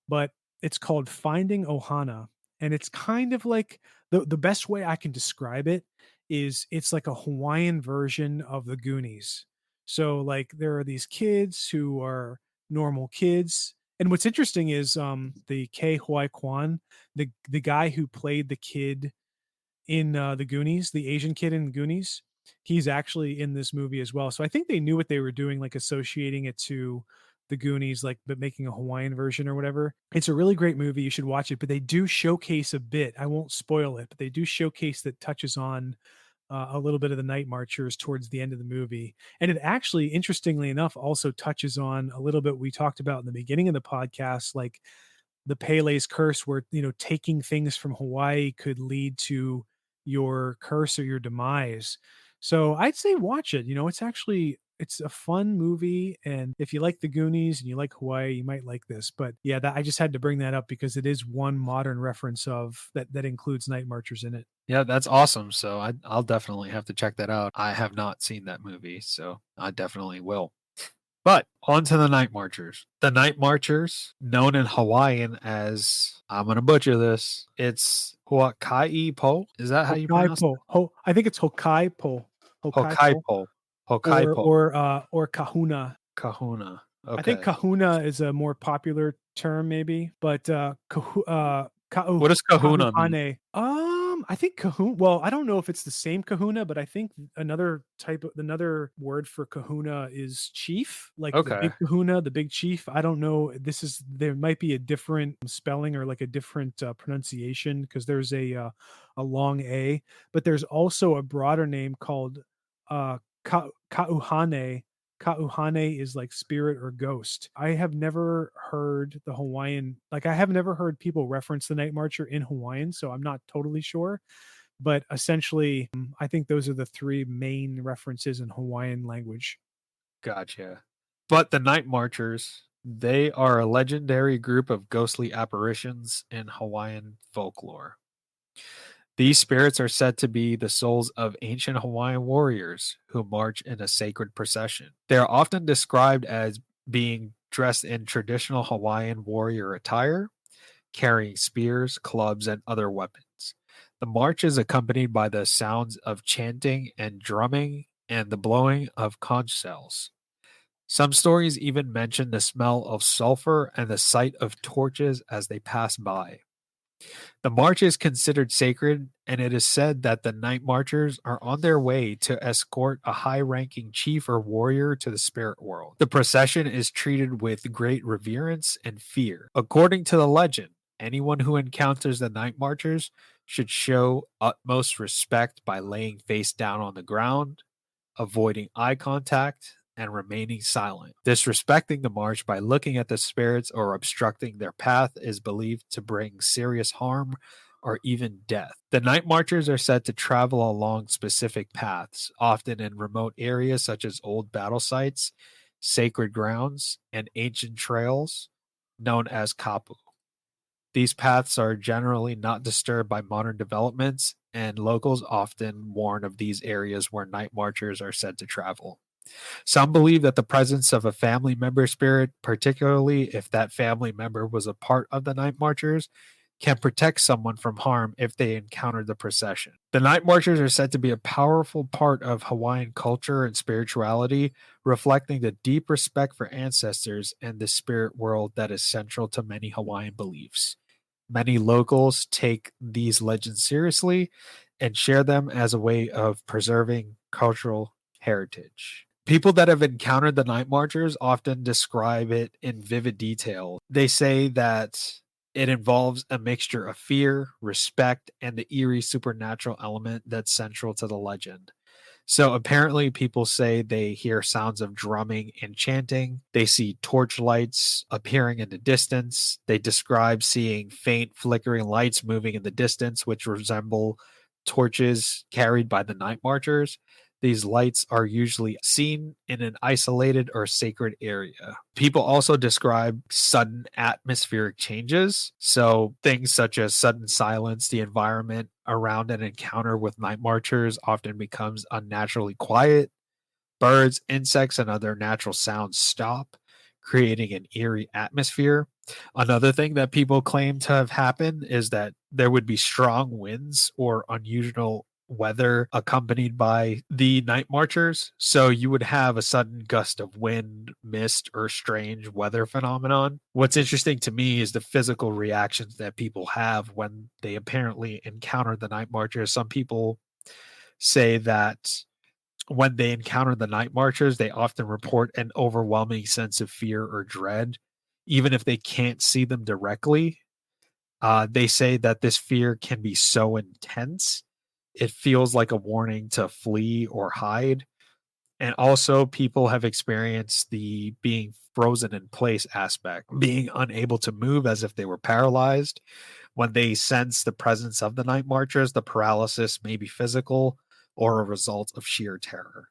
but it's called Finding Ohana. And it's kind of like the best way I can describe it is it's like a Hawaiian version of the Goonies. So like there are these kids who are normal kids. And what's interesting is the K Hoi Kwan, the guy who played the kid in, the Goonies, the Asian kid in Goonies, he's actually in this movie as well. So I think they knew what they were doing, like associating it to the Goonies, like, but making a Hawaiian version or whatever. It's a really great movie. You should watch it, but they do showcase a bit. I won't spoil it, but they do showcase that touches on a little bit of the Night Marchers towards the end of the movie. And it actually, interestingly enough, also touches on a little bit we talked about in the beginning of the podcast, like the Pele's curse, where taking things from Hawaii could lead to your curse or your demise. So I'd say watch it. It's a fun movie, and if you like the Goonies and you like Hawaii, you might like this. But yeah, I just had to bring that up because it is one modern reference of that includes Night Marchers in it. Yeah, that's awesome. So I'll definitely have to check that out. I have not seen that movie, so I definitely will. But on to the Night Marchers. The Night Marchers, known in Hawaiian as, I'm going to butcher this, it's Huakai Po. Is that how you pronounce it? Hokaipo. I think it's Hokaipo. Hokaipo Hokaipo. Hokaipo. or Kahuna. Kahuna. I think Okay. kahuna is a more popular term maybe, but, What does kahuna mean? kahuhane. I think well, I don't know if it's the same kahuna, but I think another word for kahuna is chief, like the Okay. big kahuna, the big chief. I don't know. There might be a different spelling or like a different, pronunciation because there's a long A, but there's also a broader name called, kauhane. Kauhane is like spirit or ghost. I have never heard I have never heard people reference the Night Marcher in Hawaiian, so I'm not totally sure. But essentially, I think those are the three main references in Hawaiian language. Gotcha. But the Night Marchers, they are a legendary group of ghostly apparitions in Hawaiian folklore. These spirits are said to be the souls of ancient Hawaiian warriors who march in a sacred procession. They are often described as being dressed in traditional Hawaiian warrior attire, carrying spears, clubs, and other weapons. The march is accompanied by the sounds of chanting and drumming and the blowing of conch shells. Some stories even mention the smell of sulfur and the sight of torches as they pass by. The march is considered sacred, and it is said that the night marchers are on their way to escort a high ranking chief or warrior to the spirit world. The procession is treated with great reverence and fear. According to the legend, anyone who encounters the night marchers should show utmost respect by laying face down on the ground, avoiding eye contact, and remaining silent. Disrespecting the march by looking at the spirits or obstructing their path is believed to bring serious harm or even death. The night marchers are said to travel along specific paths, often in remote areas such as old battle sites, sacred grounds, and ancient trails known as kapu. These paths are generally not disturbed by modern developments, and locals often warn of these areas where night marchers are said to travel. Some believe that the presence of a family member spirit, particularly if that family member was a part of the night marchers, can protect someone from harm if they encounter the procession. The night marchers are said to be a powerful part of Hawaiian culture and spirituality, reflecting the deep respect for ancestors and the spirit world that is central to many Hawaiian beliefs. Many locals take these legends seriously and share them as a way of preserving cultural heritage. People that have encountered the night marchers often describe it in vivid detail. They say that it involves a mixture of fear, respect, and the eerie supernatural element that's central to the legend. So apparently, people say they hear sounds of drumming and chanting. They see torch lights appearing in the distance. They describe seeing faint flickering lights moving in the distance, which resemble torches carried by the night marchers. These lights are usually seen in an isolated or sacred area. People also describe sudden atmospheric changes. So, things such as sudden silence, the environment around an encounter with night marchers often becomes unnaturally quiet. Birds, insects, and other natural sounds stop, creating an eerie atmosphere. Another thing that people claim to have happened is that there would be strong winds or unusual weather accompanied by the night marchers. So you would have a sudden gust of wind, mist, or strange weather phenomenon. What's interesting to me is the physical reactions that people have when they apparently encounter the night marchers. Some people say that when they encounter the night marchers, they often report an overwhelming sense of fear or dread, even if they can't see them directly. They say that this fear can be so intense, it feels like a warning to flee or hide. And also, people have experienced the being frozen in place aspect, being unable to move as if they were paralyzed. When they sense the presence of the night marchers, the paralysis may be physical or a result of sheer terror.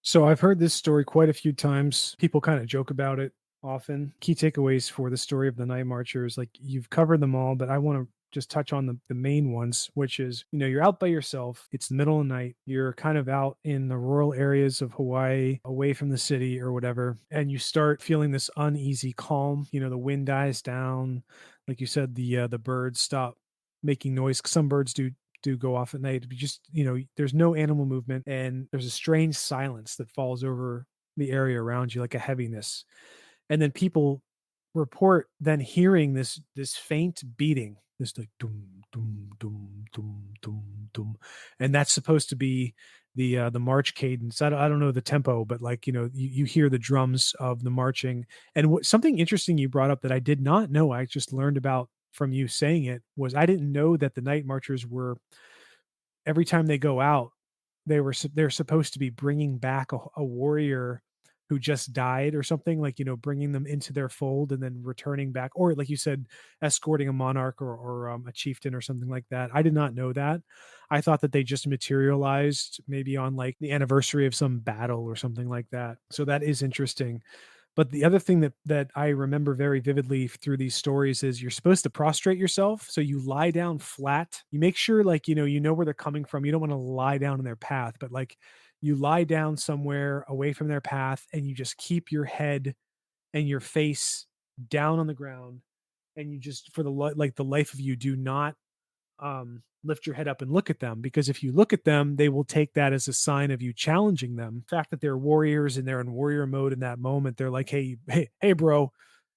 So I've heard this story quite a few times. People kind of joke about it often. Key takeaways for the story of the night marchers, like you've covered them all, but I want to just touch on the main ones, which is, you're out by yourself. It's the middle of the night. You're kind of out in the rural areas of Hawaii, away from the city or whatever. And you start feeling this uneasy calm. The wind dies down. Like you said, the birds stop making noise. Some birds do go off at night. But just, there's no animal movement and there's a strange silence that falls over the area around you, like a heaviness. And then people report then hearing this faint beating, this like dum dum dum dum dum dum, and that's supposed to be the march cadence. I don't know the tempo, but like you hear the drums of the marching. And something interesting you brought up that I did not know, I just learned about from you saying it, was I didn't know that the night marchers were, every time they go out, they're supposed to be bringing back a warrior who just died or something, like, bringing them into their fold and then returning back, or like you said, escorting a monarch or a chieftain or something like that. I did not know that. I thought that they just materialized maybe on like the anniversary of some battle or something like that. So that is interesting. But the other thing that I remember very vividly through these stories is you're supposed to prostrate yourself. So you lie down flat. You make sure like, you know where they're coming from. You don't want to lie down in their path, but like you lie down somewhere away from their path and you just keep your head and your face down on the ground. And you just, for like the life of you, do not lift your head up and look at them, because if you look at them, they will take that as a sign of you challenging them. The fact that they're warriors and they're in warrior mode in that moment, they're like, hey, bro.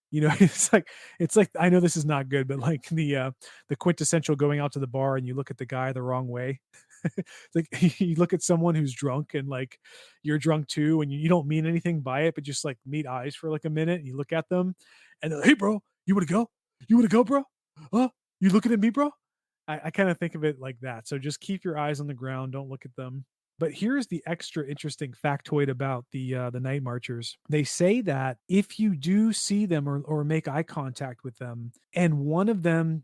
It's like I know this is not good, but like the quintessential going out to the bar and you look at the guy the wrong way. It's like you look at someone who's drunk and like you're drunk too, and you don't mean anything by it, but just like meet eyes for like a minute and you look at them and they're like, hey, bro, you want to go? You want to go, bro? Huh? You looking at me, bro? I kind of think of it like that. So just keep your eyes on the ground, don't look at them. But here's the extra interesting factoid about the night marchers. They say that if you do see them or make eye contact with them, and one of them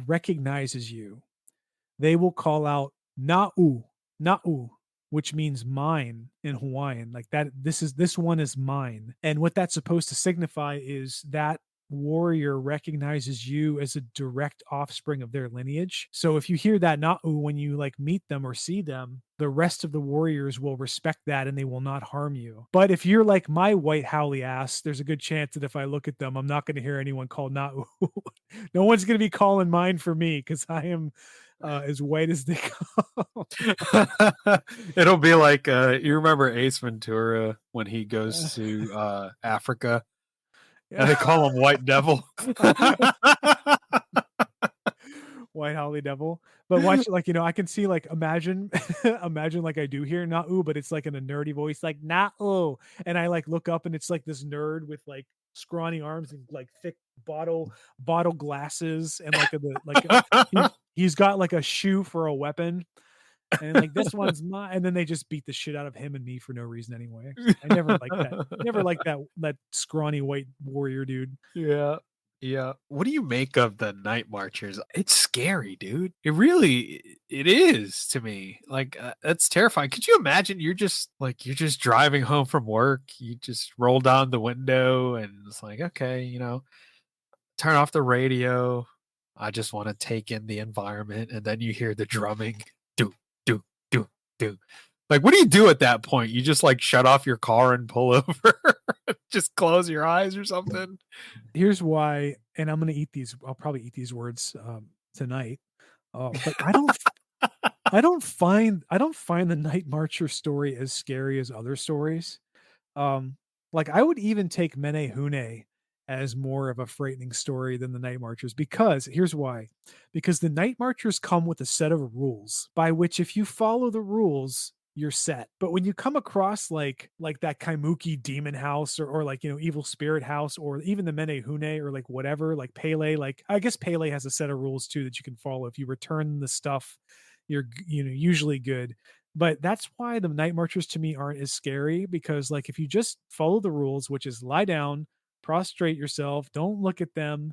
recognizes you, they will call out "Na'u, Na'u," which means mine in Hawaiian. Like that, this one is mine. And what that's supposed to signify is that warrior recognizes you as a direct offspring of their lineage. So if you hear that Na'u when you like meet them or see them, the rest of the warriors will respect that and they will not harm you. But if you're like my white howly ass, there's a good chance that if I look at them, I'm not going to hear anyone call Na'u. No one's going to be calling mine for me because I am as white as they come. It'll be like you remember Ace Ventura when he Uh, goes to Africa and they yeah. call him White Devil. White Holly Devil. But watch, like, I can see, like, imagine, imagine, like, I do hear Na'u, but it's like in a nerdy voice, like, Na'u. And I like look up and it's like this nerd with like scrawny arms and like thick bottle glasses and like he's got like a shoe for a weapon. And like this one's mine, and then they just beat the shit out of him and me for no reason anyway. I never liked that. Never liked that scrawny white warrior dude. Yeah. Yeah. What do you make of the night marchers? It's scary, dude. It is to me. Like, that's terrifying. Could you imagine you're just driving home from work, you just roll down the window and it's like, okay, turn off the radio. I just want to take in the environment, and then you hear the drumming. Do, do, do, do. Like, what do you do at that point? You just like shut off your car and pull over? Just close your eyes or something? Here's why, and I'll probably eat these words, tonight, but I don't find the Night Marcher story as scary as other stories. Um, like, I would even take menehune as more of a frightening story than the Night Marchers, because here's why. Because the Night Marchers come with a set of rules by which if you follow the rules, you're set. But when you come across like that Kaimuki demon house, or like, evil spirit house, or even the menehune, or like whatever, like Pele, like I guess Pele has a set of rules too that you can follow. If you return the stuff, usually good. But that's why the night marchers to me aren't as scary, because like if you just follow the rules, which is lie down, prostrate yourself, don't look at them,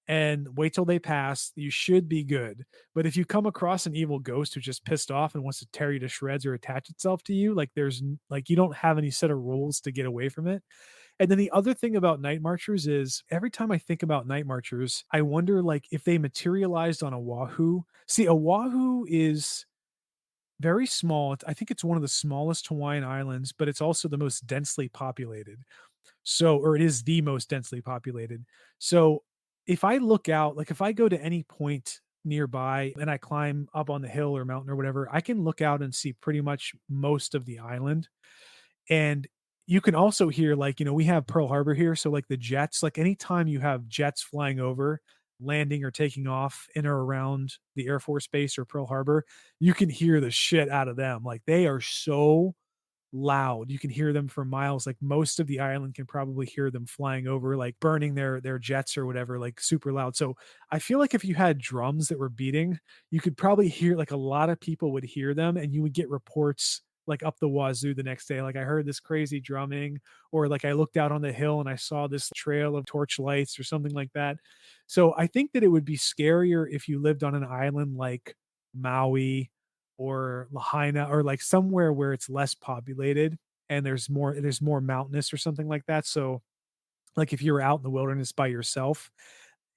and wait till they pass, you should be good. But if you come across an evil ghost who's just pissed off and wants to tear you to shreds or attach itself to you, like like you don't have any set of rules to get away from it. And then the other thing about night marchers is every time I think about night marchers, I wonder like if they materialized on Oahu. See, Oahu is very small. I think it's one of the smallest Hawaiian islands, but it's also the most densely populated. So, or it is the most densely populated. So, if I look out, like if I go to any point nearby and I climb up on the hill or mountain or whatever, I can look out and see pretty much most of the island. And you can also hear, like, we have Pearl Harbor here. So, like the jets, like anytime you have jets flying over, landing or taking off in or around the Air Force Base or Pearl Harbor, you can hear the shit out of them. Like they are so loud. You can hear them for miles. Like most of the island can probably hear them flying over, like burning their jets or whatever, like super loud. So I feel like if you had drums that were beating, you could probably hear, like a lot of people would hear them, and you would get reports like up the wazoo the next day. Like I heard this crazy drumming, or like I looked out on the hill and I saw this trail of torch lights or something like that. So I think that it would be scarier if you lived on an island like Maui or Lahaina, or like somewhere where it's less populated and there's more mountainous or something like that. So like if you were out in the wilderness by yourself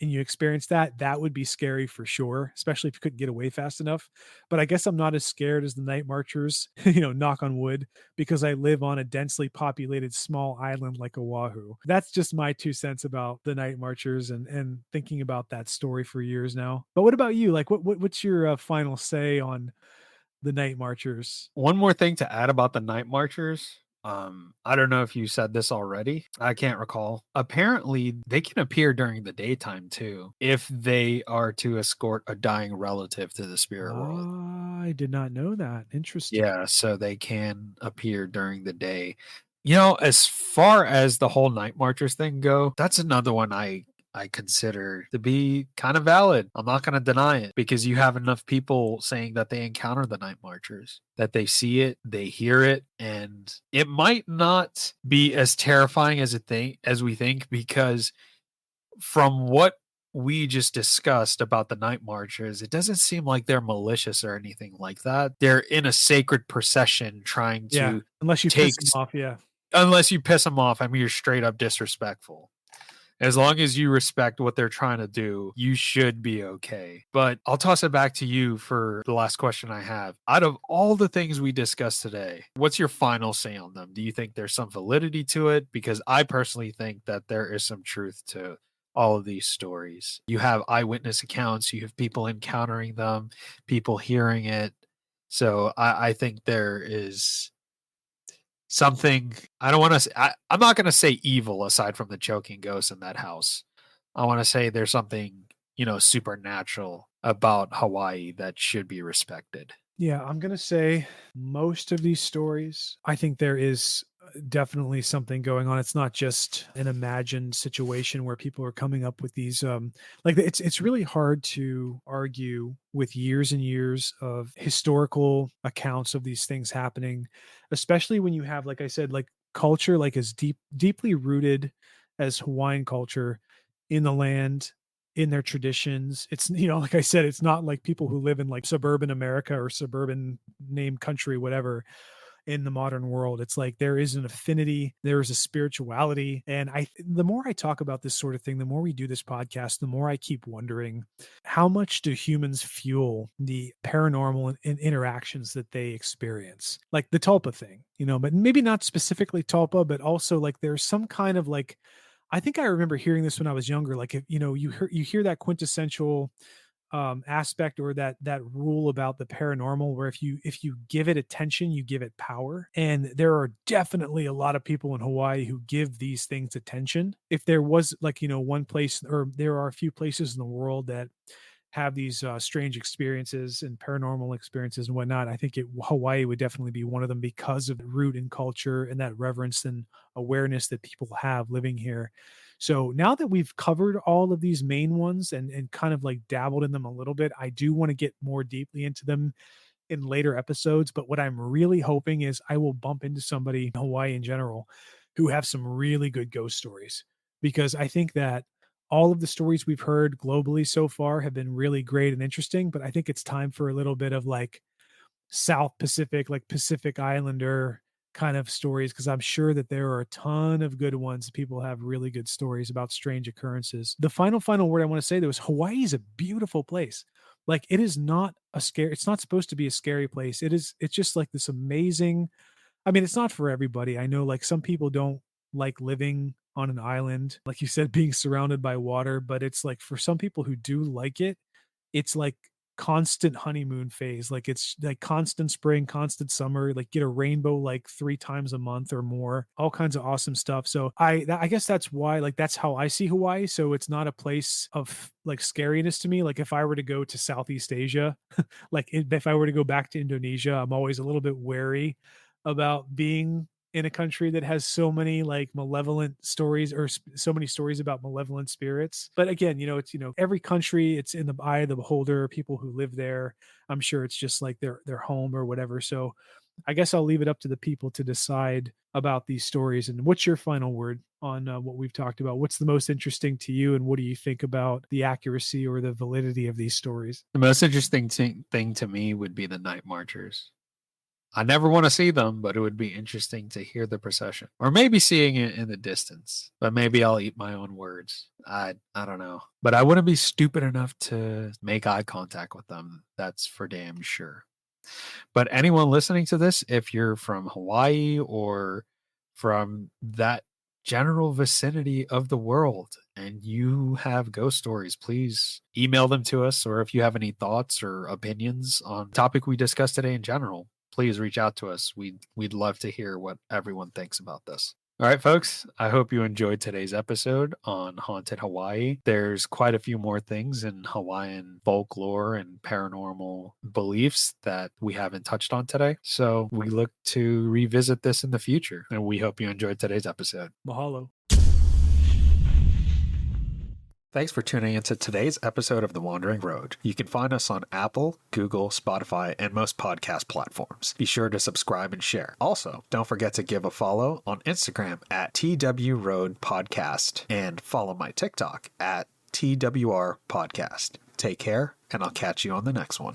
and you experienced that, that would be scary for sure, especially if you couldn't get away fast enough. But I guess I'm not as scared as the night marchers, knock on wood, because I live on a densely populated small island like Oahu. That's just my 2 cents about the night marchers, and thinking about that story for years now. But what about you? Like what's your final say on the night marchers? One more thing to add about the night marchers. I don't know if you said this already. I can't recall. Apparently, they can appear during the daytime too, if they are to escort a dying relative to the spirit world. I did not know that. Interesting. Yeah, so they can appear during the day. As far as the whole night marchers thing go, that's another one I consider to be kind of valid. I'm not going to deny it, because you have enough people saying that they encounter the night marchers, that they see it, they hear it, and it might not be as terrifying as we think, because from what we just discussed about the night marchers, it doesn't seem like they're malicious or anything like that. They're in a sacred procession trying Yeah, to unless you piss take them off, yeah. unless you piss them off. I mean, you're straight up disrespectful. As long as you respect what they're trying to do, you should be okay. But I'll toss it back to you for the last question I have. Out of all the things we discussed today, what's your final say on them? Do you think there's some validity to it? Because I personally think that there is some truth to all of these stories. You have eyewitness accounts, you have people encountering them, people hearing it. So I think there is something. I don't want to. I'm not going to say evil aside from the choking ghost in that house. I want to say there's something supernatural about Hawaii that should be respected. Yeah, I'm gonna say most of these stories, I think there is definitely something going on. It's not just an imagined situation where people are coming up with these like it's really hard to argue with years and years of historical accounts of these things happening, especially when you have, like I said, like culture like as deeply rooted as Hawaiian culture. in the land, in their traditions. It's, like I said, it's not like people who live in like suburban America or suburban named country, whatever, in the modern world. It's like there is an affinity, there is a spirituality. And the more I talk about this sort of thing, the more we do this podcast, the more I keep wondering, how much do humans fuel the paranormal and interactions that they experience? Like the Tulpa thing, but maybe not specifically Tulpa, but also like there's some kind of like, I think I remember hearing this when I was younger. Like, if you hear that quintessential aspect, or that rule about the paranormal, where if you give it attention, you give it power. And there are definitely a lot of people in Hawaii who give these things attention. If there was like, one place, or there are a few places in the world that have these strange experiences and paranormal experiences and whatnot, I think Hawaii would definitely be one of them, because of the root in culture and that reverence and awareness that people have living here. So now that we've covered all of these main ones and kind of like dabbled in them a little bit, I do want to get more deeply into them in later episodes. But what I'm really hoping is I will bump into somebody in Hawaii in general who have some really good ghost stories, because I think that all of the stories we've heard globally so far have been really great and interesting. But I think it's time for a little bit of like South Pacific, like Pacific Islander kind of stories, because I'm sure that there are a ton of good ones. People have really good stories about strange occurrences. The final word I want to say, though, is Hawaii is a beautiful place. Like, it is not a scary, it's not supposed to be a scary place. It's just like this amazing, I mean, it's not for everybody. I know like some people don't like living on an island, like you said, being surrounded by water, but it's like for some people who do like it, it's like constant honeymoon phase. Like it's like constant spring, constant summer, like get a rainbow like 3 times a month or more, all kinds of awesome stuff. So I guess that's why, like, that's how I see Hawaii. So it's not a place of like scariness to me. Like if I were to go to Southeast Asia, like if I were to go back to Indonesia, I'm always a little bit wary about being in a country that has so many like malevolent stories, or so many stories about malevolent spirits. But again, it's, every country, it's in the eye of the beholder, people who live there. I'm sure it's just like their home or whatever. So I guess I'll leave it up to the people to decide about these stories. And what's your final word on what we've talked about? What's the most interesting to you, and what do you think about the accuracy or the validity of these stories? The most interesting thing to me would be the night marchers. I never want to see them, but it would be interesting to hear the procession, or maybe seeing it in the distance. But maybe I'll eat my own words. I don't know. But I wouldn't be stupid enough to make eye contact with them. That's for damn sure. But anyone listening to this, if you're from Hawaii or from that general vicinity of the world and you have ghost stories, please email them to us. Or if you have any thoughts or opinions on the topic we discussed today in general, please reach out to us. We'd love to hear what everyone thinks about this. All right, folks, I hope you enjoyed today's episode on Haunted Hawaii. There's quite a few more things in Hawaiian folklore and paranormal beliefs that we haven't touched on today. So we look to revisit this in the future, and we hope you enjoyed today's episode. Mahalo. Thanks for tuning into today's episode of The Wandering Road. You can find us on Apple, Google, Spotify, and most podcast platforms. Be sure to subscribe and share. Also, don't forget to give a follow on Instagram at twroadpodcast and follow my TikTok at twrpodcast. Take care, and I'll catch you on the next one.